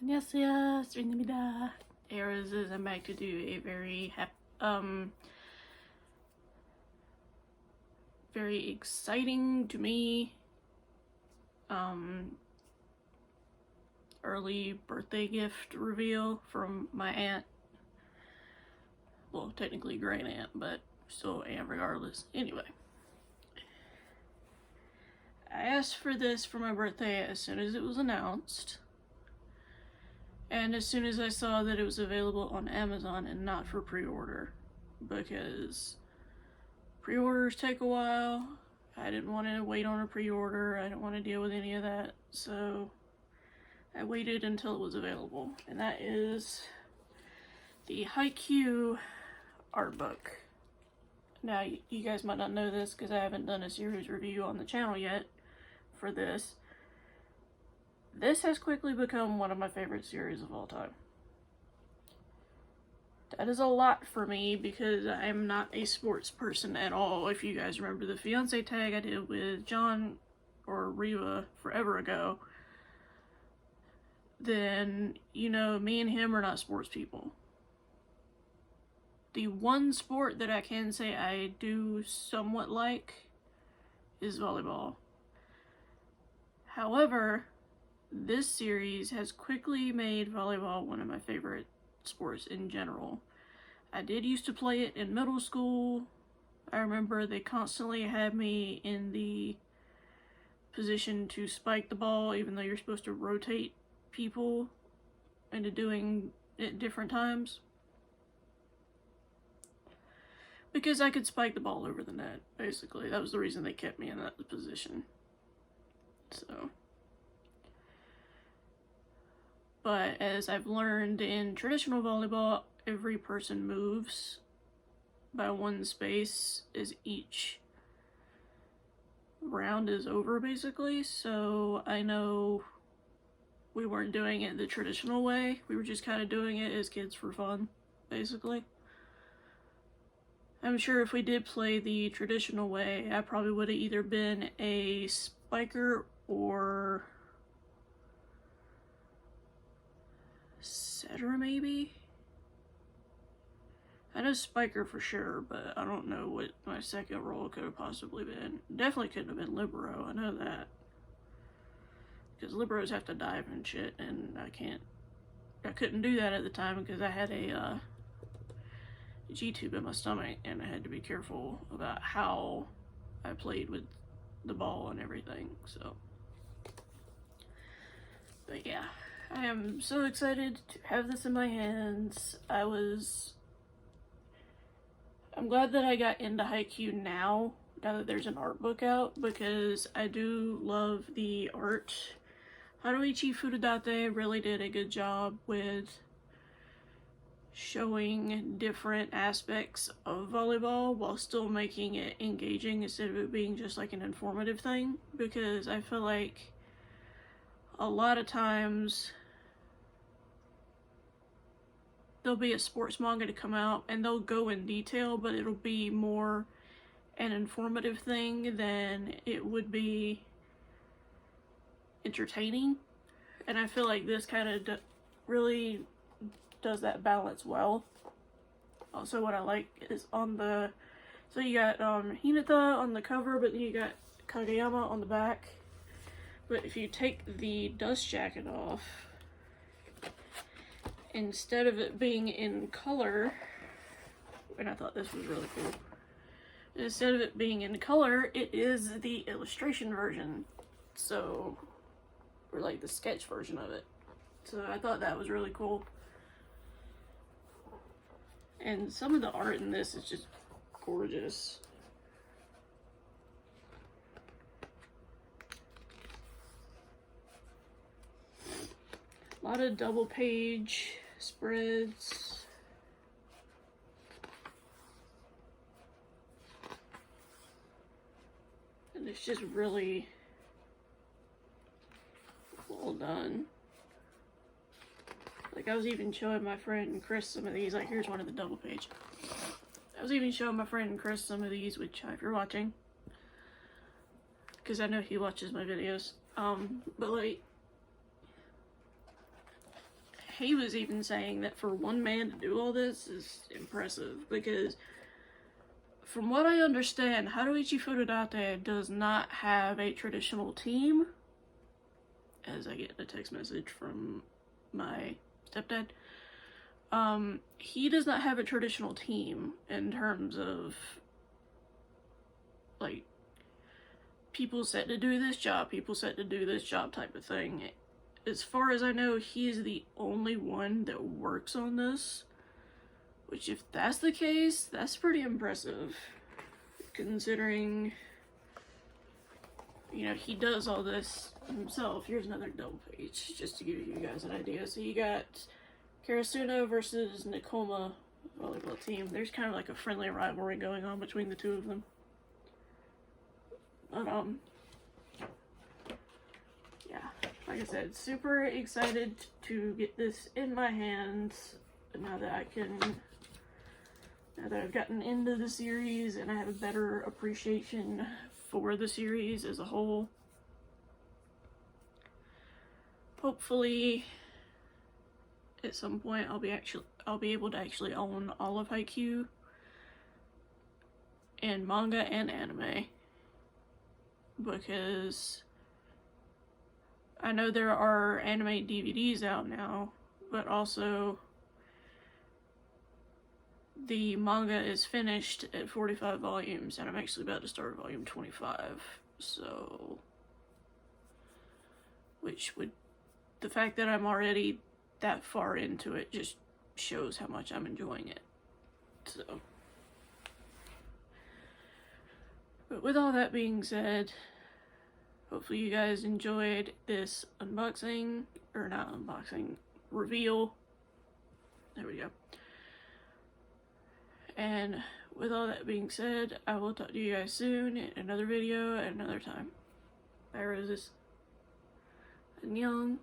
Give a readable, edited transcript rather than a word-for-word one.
안녕하세요. 스윈입니다. Eras is I'm back to do a very exciting to me early birthday gift reveal from my aunt. Well, technically great aunt, but still aunt regardless. Anyway, I asked for this for my birthday as soon as it was announced. And as soon as I saw that it was available on Amazon and not for pre-order, because pre-orders take a while, I didn't want to wait on a pre-order, I didn't want to deal with any of that, so I waited until it was available. And that is the Haikyu art book. Now, you guys might not know this because I haven't done a series review on the channel yet for this. This has quickly become one of my favorite series of all time. That is a lot for me because I'm not a sports person at all. If you guys remember the fiance tag I did with John or Reva forever ago, then you know me and him are not sports people. The one sport that I can say I do somewhat like is volleyball. However, this series has quickly made volleyball one of my favorite sports in general. I did used to play it in middle school. I remember they constantly had me in the position to spike the ball, even though you're supposed to rotate people into doing it different times. Because I could spike the ball over the net, basically. That was the reason they kept me in that position. So... but as I've learned in traditional volleyball, every person moves by one space as each round is over, basically. So I know we weren't doing it the traditional way. We were just kind of doing it as kids for fun, basically. I'm sure if we did play the traditional way, I probably would have either been a spiker or setter, maybe? I know spiker for sure, but I don't know what my second role could have possibly been. Definitely couldn't have been libero, I know that. Because liberos have to dive and shit, and I couldn't do that at the time because I had a G-tube in my stomach, and I had to be careful about how I played with the ball and everything, so. But yeah. I am so excited to have this in my hands. I'm glad that I got into Haikyu now that there's an art book out, because I do love the art. Haruichi Furudate really did a good job with showing different aspects of volleyball while still making it engaging instead of it being just like an informative thing, because I feel like a lot of times there'll be a sports manga to come out and they'll go in detail, but it'll be more an informative thing than it would be entertaining. And I feel like this kind of really does that balance well. Also, what I like is so you got Hinata on the cover, but then you got Kageyama on the back. But if you take the dust jacket off, instead of it being in color, and I thought this was really cool, instead of it being in color, it is the illustration version. So, or like the sketch version of it. So I thought that was really cool. And some of the art in this is just gorgeous. A lot of double page spreads. And it's just really well done. Like, I was even showing my friend Chris some of these. Like, here's one of the double page. I was even showing my friend Chris some of these, which, if you're watching, because I know he watches my videos. But like, he was even saying that for one man to do all this is impressive, because from what I understand, Haruichi Furudate does not have a traditional team, as I get a text message from my stepdad. He does not have a traditional team in terms of, like, people set to do this job, people set to do this job type of thing. As far as I know, he's the only one that works on this, which, if that's the case, that's pretty impressive, considering, you know, he does all this himself. Here's another double page, just to give you guys an idea. So you got Karasuno versus Nekoma volleyball team. There's kind of like a friendly rivalry going on between the two of them. But, yeah, like I said, super excited to get this in my hands now that I've gotten into the series and I have a better appreciation for the series as a whole. Hopefully, at some point, I'll be able to actually own all of Haikyu in manga and anime, because I know there are anime DVDs out now, but also the manga is finished at 45 volumes, and I'm actually about to start volume 25, so, the fact that I'm already that far into it just shows how much I'm enjoying it, so. But with all that being said, hopefully you guys enjoyed this unboxing, or not unboxing, reveal. There we go. And with all that being said, I will talk to you guys soon in another video at another time. Bye, roses. Annyeong.